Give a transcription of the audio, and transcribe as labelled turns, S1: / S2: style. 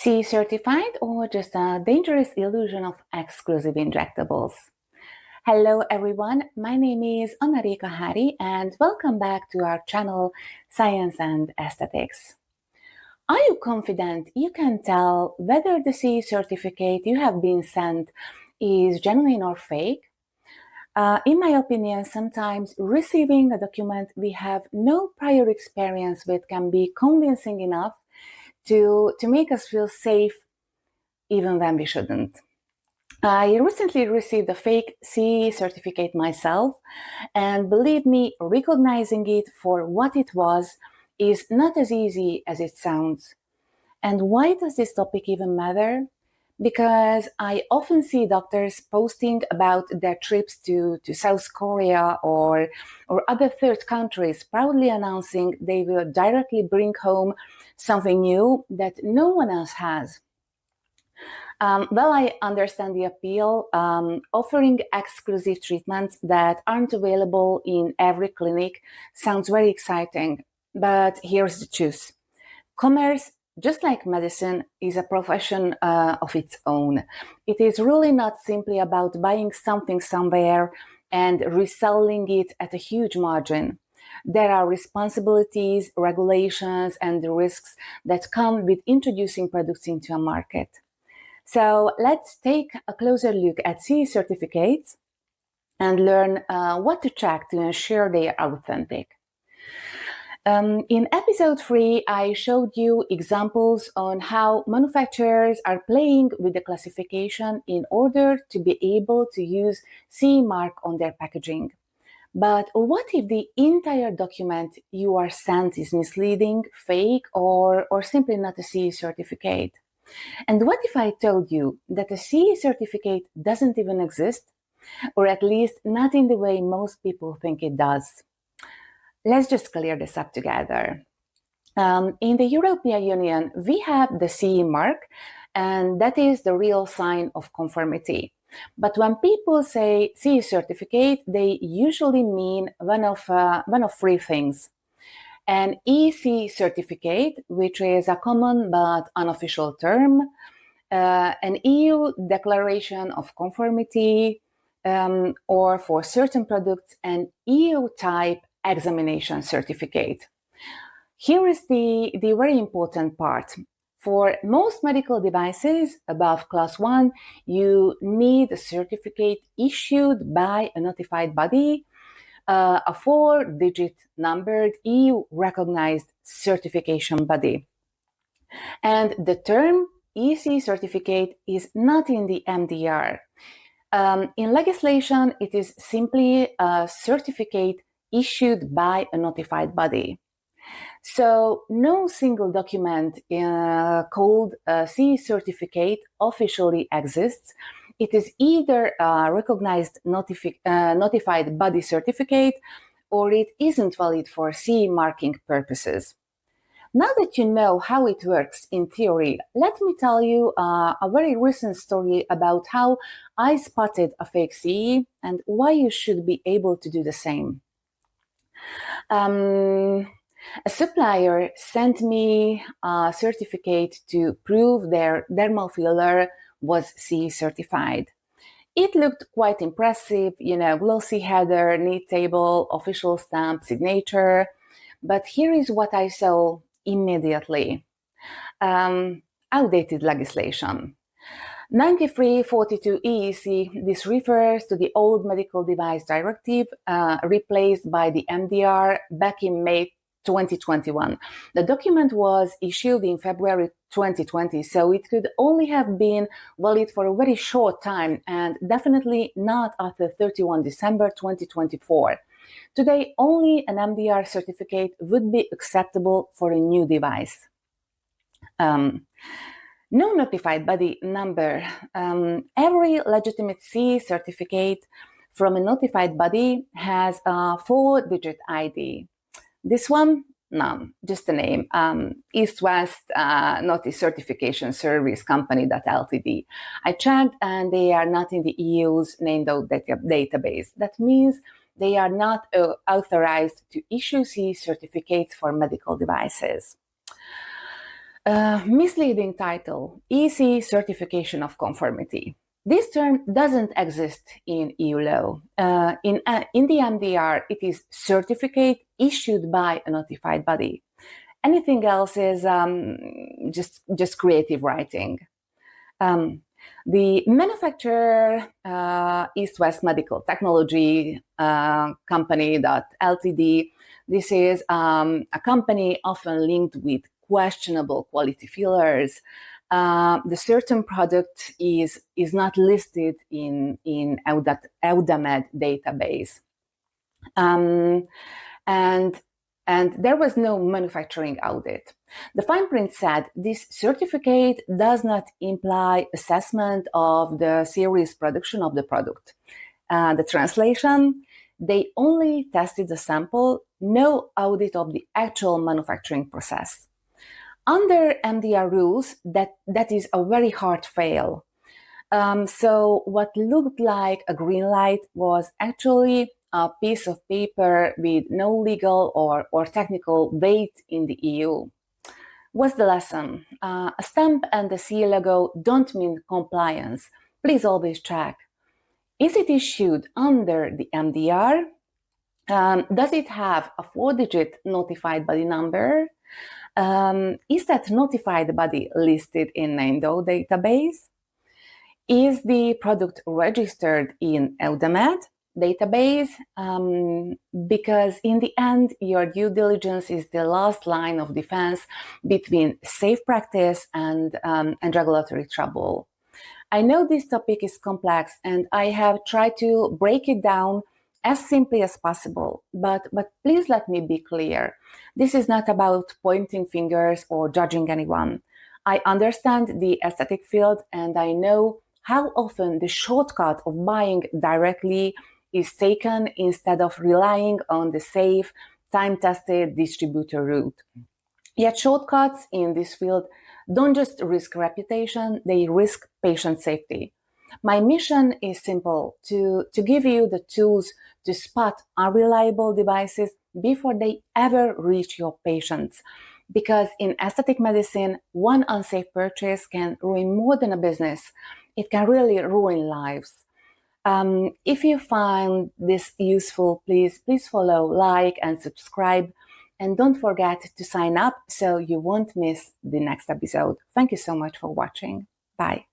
S1: CE certified or just a dangerous illusion of exclusive injectables? Hello everyone, my name is Anna-Réka Hari and welcome back to our channel Science and Aesthetics. Are you confident you can tell whether the CE certificate you have been sent is genuine or fake? In my opinion, sometimes receiving a document we have no prior experience with can be convincing enough to make us feel safe even when we shouldn't. I recently received a fake CE certificate myself, and believe me, recognizing it for what it was is not as easy as it sounds. And why does this topic even matter? Because I often see doctors posting about their trips to South Korea or other third countries, proudly announcing they will directly bring home something new that no one else has. Well, I understand the appeal. Offering exclusive treatments that aren't available in every clinic sounds very exciting, but here's the truth. Commerce, just like medicine, is a profession of its own. It is really not simply about buying something somewhere and reselling it at a huge margin. There are responsibilities, regulations, and the risks that come with introducing products into a market. So let's take a closer look at CE certificates and learn what to check to ensure they are authentic. In episode 3, I showed you examples on how manufacturers are playing with the classification in order to be able to use CE mark on their packaging. But what if the entire document you are sent is misleading, fake, or simply not a CE certificate? And what if I told you that a CE certificate doesn't even exist, or at least not in the way most people think it does? Let's just clear this up together. In the European Union, we have the CE mark, and that is the real sign of conformity. But when people say CE certificate, they usually mean one of three things. An EC certificate, which is a common but unofficial term, an EU declaration of conformity, or for certain products, an EU type examination certificate. Here is the very important part. For most medical devices above class 1, you need a certificate issued by a notified body, a 4-digit numbered EU recognized certification body. And the term EC certificate is not in the MDR. In legislation, it is simply a certificate issued by a notified body. So no single document called a CE certificate officially exists. It is either a recognized notified body certificate or it isn't valid for CE marking purposes. Now that you know how it works in theory, let me tell you a very recent story about how I spotted a fake CE and why you should be able to do the same. A supplier sent me a certificate to prove their dermal filler was CE certified. It looked quite impressive, glossy header, neat table, official stamp, signature. But here is what I saw immediately. Outdated legislation. 9342 EEC, this refers to the old Medical Device Directive, replaced by the MDR back in May 2021. The document was issued in February 2020, so it could only have been valid for a very short time and definitely not after 31 December 2024. Today, only an MDR certificate would be acceptable for a new device. No notified body number. Every legitimate CE certificate from a notified body has a 4-digit ID. This one, none, just a name. East West Notice Certification Service Company Ltd. I checked and they are not in the EU's named database. That means they are not authorized to issue CE certificates for medical devices. Misleading title, easy certification of conformity. This term doesn't exist in EU law. In the MDR, it is certificate issued by a notified body. Anything else is just creative writing. The manufacturer, East West Medical Technology Company Ltd. This is a company often linked with questionable quality fillers. The certain product is not listed in EUDAMED database. And there was no manufacturing audit. The fine print said this certificate does not imply assessment of the series production of the product. The translation, they only tested the sample, no audit of the actual manufacturing process. Under MDR rules, that is a very hard fail. So what looked like a green light was actually a piece of paper with no legal or technical weight in the EU. What's the lesson? A stamp and the CE logo don't mean compliance. Please always check. Is it issued under the MDR? Does it have a 4-digit notified body number? Is that notified body listed in NANDO database? Is the product registered in EUDAMED database? Because in the end, your due diligence is the last line of defense between safe practice and regulatory trouble. I know this topic is complex and I have tried to break it down as simply as possible, but please let me be clear. This is not about pointing fingers or judging anyone. I understand the aesthetic field and I know how often the shortcut of buying directly is taken instead of relying on the safe, time-tested distributor route. Yet shortcuts in this field don't just risk reputation, they risk patient safety. My mission is simple, to give you the tools to spot unreliable devices before they ever reach your patients. Because in aesthetic medicine, one unsafe purchase can ruin more than a business. It can really ruin lives. If you find this useful, please follow, like, and subscribe. And don't forget to sign up so you won't miss the next episode. Thank you so much for watching. Bye.